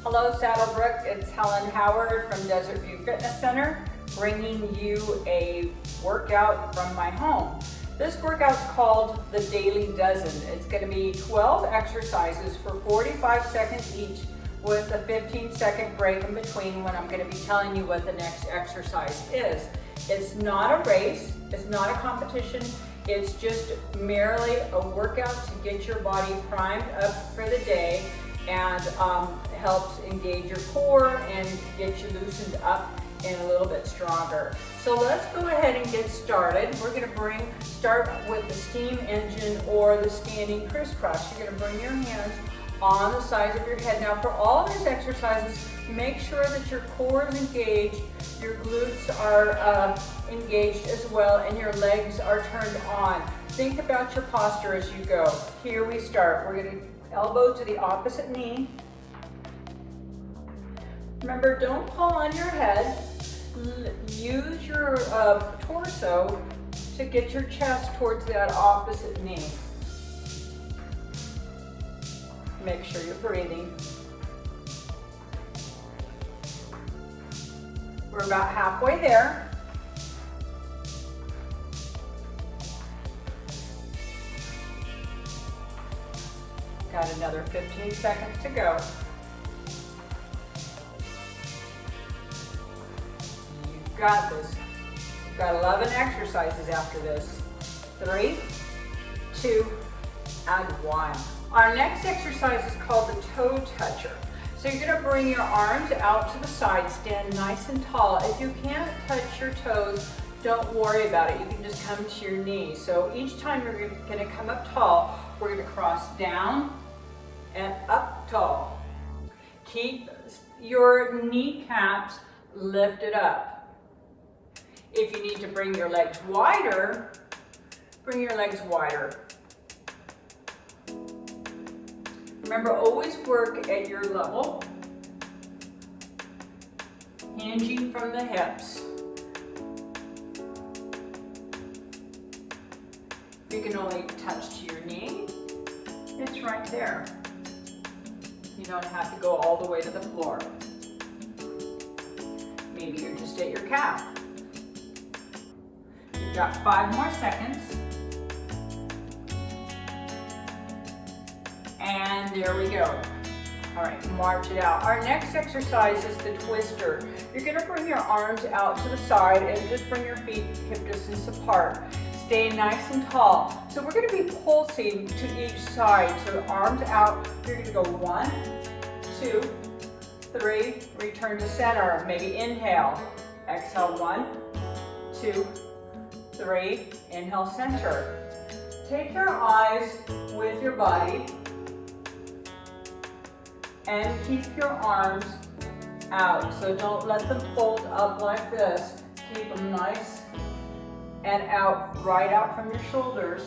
Hello SaddleBrooke, it's Helen Howard from Desert View Fitness Center, bringing you a workout from my home. This workout is called TheDailyDozen. It's going to be 12 exercises for 45 seconds each with a 15-second break in between when I'm going to be telling you what the next exercise is. It's not a race, it's not a competition, it's just merely a workout to get your body primed up for the day and helps engage your core and get you loosened up and a little bit stronger. So let's go ahead and get started. We're going to start with the steam engine or the standing crisscross. You're going to bring your hands on the sides of your head. Now for all of these exercises, make sure that your core is engaged, your glutes are engaged as well, and your legs are turned on. Think about your posture as you go. Here we start. We're going to elbow to the opposite knee. Remember, don't pull on your head. Use your torso to get your chest towards that opposite knee. Make sure you're breathing. We're about halfway there. Got another 15 seconds to go. You've got this. You've got 11 exercises after this. 3, 2, and 1. Our next exercise is called the toe toucher. So you're going to bring your arms out to the side, stand nice and tall. If you can't touch your toes, don't worry about it. You can just come to your knees. So each time you're going to come up tall, we're going to cross down and up tall. Keep your kneecaps lifted up. If you need to bring your legs wider, bring your legs wider. Remember, always work at your level, hinging from the hips. If you can only touch to your knee, it's right there. You don't have to go all the way to the floor. Maybe you're just at your calf. You've got 5 more seconds. And there we go. All right, march it out. Our next exercise is the twister. You're gonna bring your arms out to the side and just bring your feet hip distance apart. Stay nice and tall. So we're gonna be pulsing to each side. So arms out, you're gonna go 1, 2, 3, return to center. Maybe inhale, exhale 1, 2, 3, inhale center. Take your eyes with your body and keep your arms out. So don't let them fold up like this. Keep them nice and out, right out from your shoulders.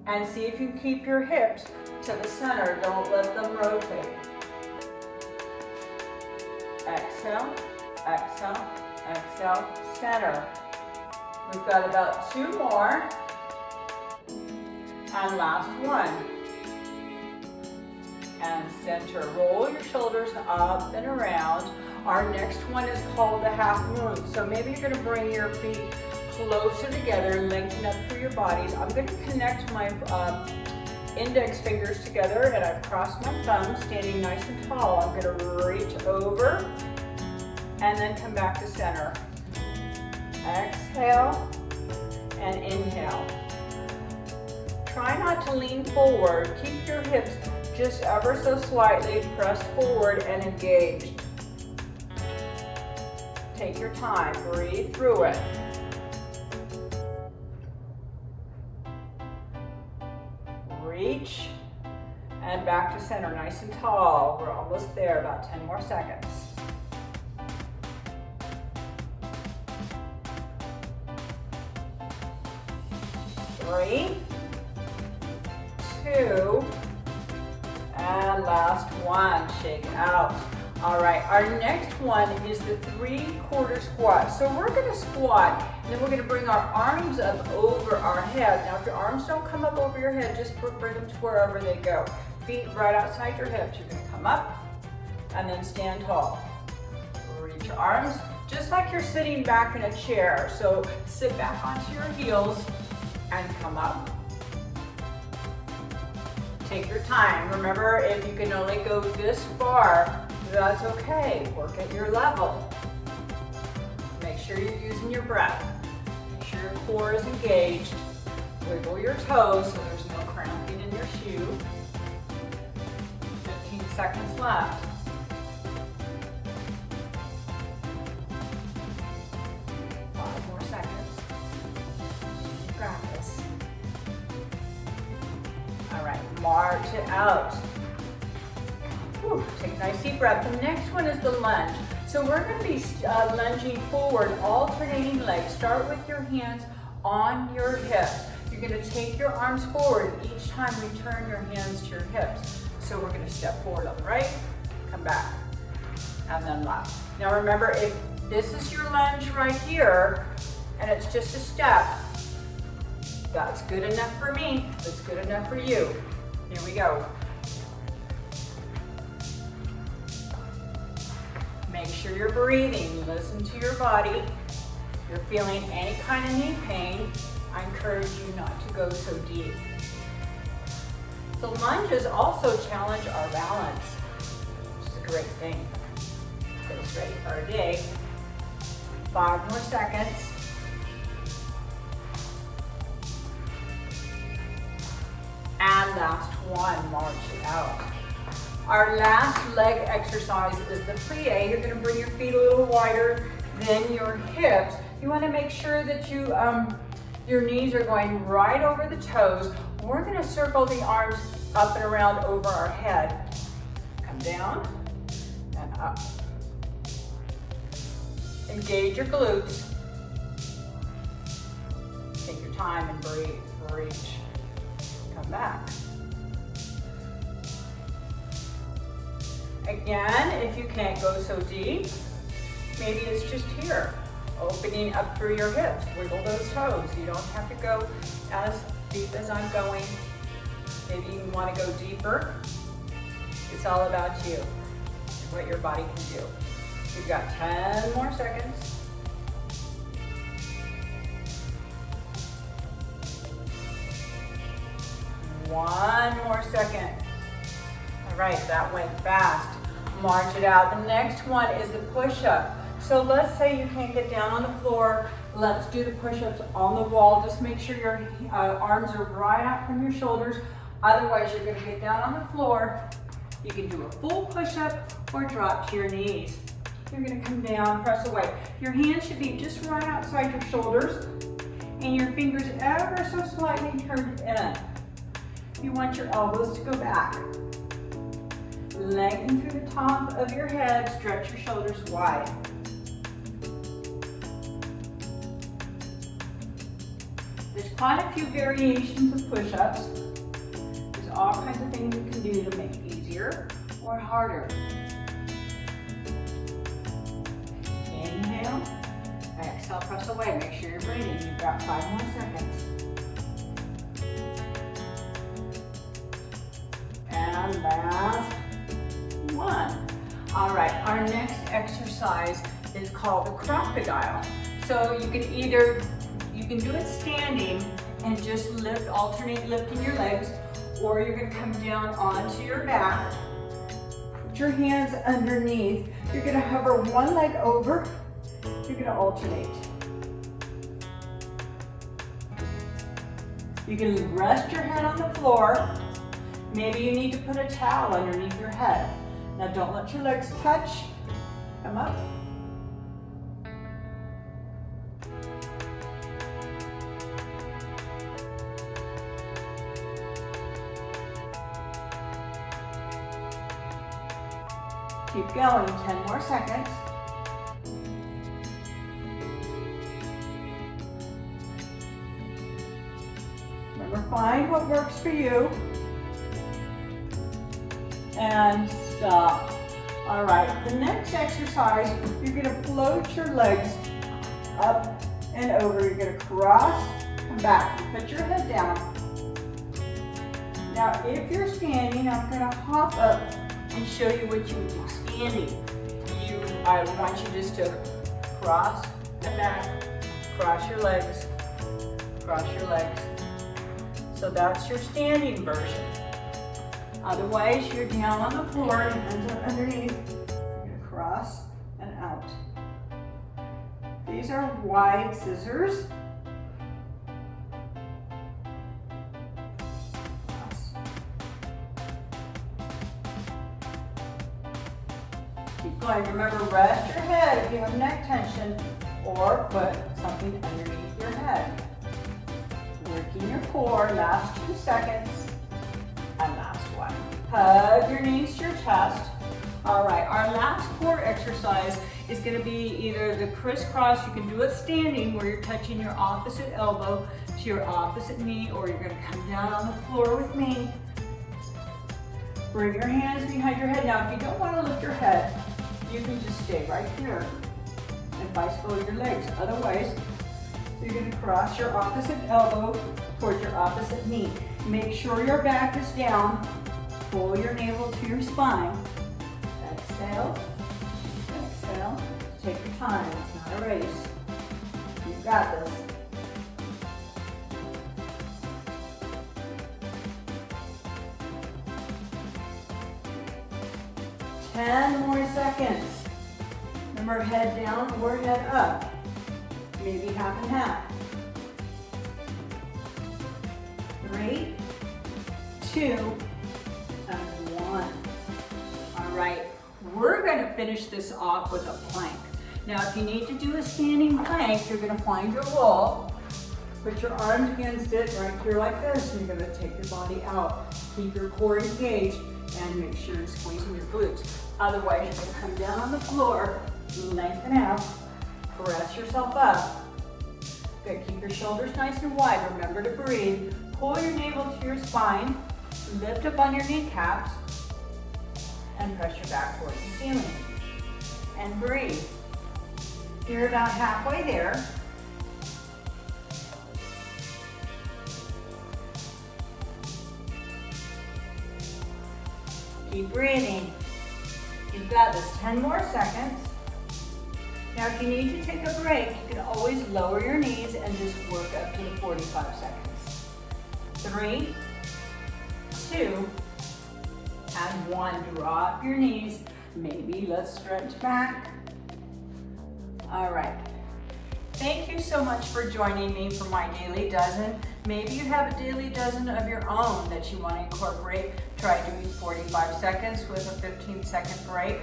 And see if you keep your hips to the center. Don't let them rotate. Exhale, exhale, exhale, center. We've got about 2 more. And last one. And center. Roll your shoulders up and around. Our next one is called the half moon. So maybe you're going to bring your feet closer together and lengthen up through your bodies. I'm going to connect my index fingers together and I've crossed my thumbs, standing nice and tall. I'm going to reach over and then come back to center. Exhale and inhale. Try not to lean forward. Keep your hips just ever so slightly pressed forward and engaged. Take your time, breathe through it. Reach and back to center, nice and tall. We're almost there, about 10 more seconds. 3, 2, and last one, shake out. All right, our next one is the 3/4 squat. So we're gonna squat, and then we're gonna bring our arms up over our head. Now, if your arms don't come up over your head, just bring them to wherever they go. Feet right outside your hips. You're gonna come up and then stand tall. Reach your arms just like you're sitting back in a chair. So sit back onto your heels and come up. Take your time. Remember, if you can only go this far, that's okay. Work at your level. Make sure you're using your breath. Make sure your core is engaged. Wiggle your toes so there's no cramping in your shoe. 15 seconds left. Practice. All right, march it out. Whew, take a nice deep breath. The next one is the lunge. So we're going to be lunging forward, alternating legs. Start with your hands on your hips. You're going to take your arms forward. Each time we turn your hands to your hips. So we're going to step forward on the right, come back, and then left. Now remember, if this is your lunge right here, and it's just a step, that's good enough for me. That's good enough for you. Here we go. Make sure you're breathing. Listen to your body. If you're feeling any kind of knee pain, I encourage you not to go so deep. So lunges also challenge our balance, which is a great thing. Get us ready for our day. 5 more seconds. And last one, march it out. Our last leg exercise is the plie. You're going to bring your feet a little wider than your hips. You want to make sure that your knees are going right over the toes. We're going to circle the arms up and around over our head. Come down and up. Engage your glutes. Take your time and breathe. Reach. Come back. Again, if you can't go so deep, maybe it's just here, opening up through your hips. Wiggle those toes. You don't have to go as deep as I'm going. Maybe you want to go deeper. It's all about you, what your body can do. You've got 10 more seconds. One more second. All right, that went fast. March it out. The next one is the push-up. So let's say you can't get down on the floor. Let's do the push-ups on the wall. Just make sure your arms are right out from your shoulders. Otherwise, you're going to get down on the floor. You can do a full push-up or drop to your knees. You're going to come down, press away. Your hands should be just right outside your shoulders and your fingers ever so slightly turned in. You want your elbows to go back. Lengthen through the top of your head, stretch your shoulders wide. There's quite a few variations of push-ups. There's all kinds of things you can do to make it easier or harder. Inhale, exhale, press away. Make sure you're breathing. You've got 5 more seconds. And last one. All right, our next exercise is called the crocodile. So you can do it standing and just alternate lifting your legs, or you're gonna come down onto your back, put your hands underneath. You're gonna hover one leg over, you're gonna alternate. You can rest your head on the floor. Maybe you need to put a towel underneath your head. Now don't let your legs touch. Come up. Keep going, 10 more seconds. Remember, find what works for you. And stop. All right, the next exercise, you're gonna float your legs up and over. You're gonna cross, come back, put your head down. Now, if you're standing, I'm gonna hop up and show you what you would do standing. I want you just to cross and back, cross your legs, cross your legs. So that's your standing version. Otherwise, you're down on the floor, your hands are underneath. You're gonna cross and out. These are wide scissors. Keep going. Remember, rest your head if you have neck tension, or put something underneath your head. Working your core, last 2 seconds, and last one. Hug your knees to your chest. All right, our last core exercise is going to be either the crisscross. You can do it standing, where you're touching your opposite elbow to your opposite knee, or you're going to come down on the floor with me. Bring your hands behind your head. Now, if you don't want to lift your head, you can just stay right here and vice versa your legs. Otherwise, you're going to cross your opposite elbow towards your opposite knee. Make sure your back is down. Pull your navel to your spine. Exhale, exhale. Take your time, it's not a race. You've got this. Ten more seconds. Remember, head down or head up. Maybe half and half. 3, 2, and 1. All right, we're going to finish this off with a plank. Now, if you need to do a standing plank, you're going to find your wall, put your arms against it right here like this, and you're going to take your body out. Keep your core engaged and make sure you're squeezing your glutes. Otherwise, you're going to come down on the floor, lengthen out, press yourself up. Good, keep your shoulders nice and wide. Remember to breathe. Pull your navel to your spine, lift up on your kneecaps, and press your back towards the ceiling. And breathe. You're about halfway there. Keep breathing. You've got this. 10 more seconds. Now, if you need to take a break, you can always lower your knees and just work up to the 45 seconds. 3, 2, and 1. Drop your knees. Maybe let's stretch back. All right. Thank you so much for joining me for my daily dozen. Maybe you have a daily dozen of your own that you want to incorporate. Try doing 45 seconds with a 15-second break,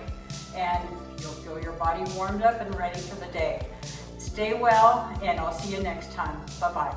and you'll feel your body warmed up and ready for the day. Stay well, and I'll see you next time. Bye-bye.